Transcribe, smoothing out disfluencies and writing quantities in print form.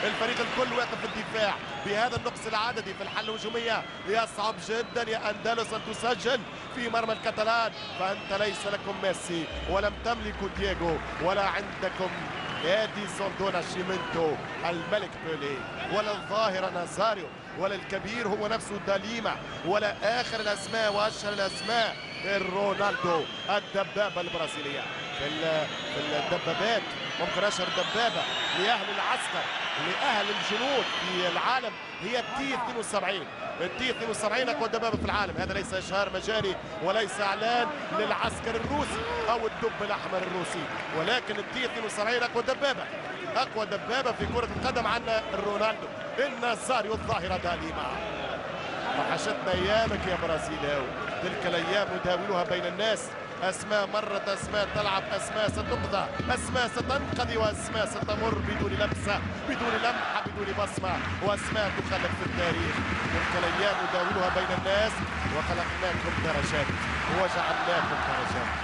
الفريق الكل واقف في الدفاع بهذا النقص العددي في الحل الهجوميه. يصعب جدا يا اندلس ان تسجل في مرمى الكتالان، فانت ليس لكم ميسي ولم تملكوا دييغو ولا عندكم اديسون دو ناشيمنتو الملك بيلي ولا الظاهر نازاريو ولا الكبير هو نفسه داليما ولا اخر الاسماء واشهر الاسماء رونالدو الدبابه البرازيليه. في الدبابات ممكن اشهر دبابه لاهل العسكر لاهل الجنود في العالم هي التي 72. التي 72 اقوى دبابه في العالم. هذا ليس اشهار مجاري وليس اعلان للعسكر الروسي او الدب الاحمر الروسي، ولكن التي 72 اقوى دبابه في كره القدم عندنا رونالدو النازاريو الظاهره داليما. وحشتنا ايامك يا برازيلاوي، تلك الايام نداولها بين الناس، اسماء مرت، اسماء تلعب، اسماء ستقضى، اسماء ستنقضي، واسماء ستمر بدون لمسه، بدون لمحه، بدون بصمه، واسماء تخلد في التاريخ. تلك الايام نداولها بين الناس، وخلقناكم درجات وجعلناكم درجات.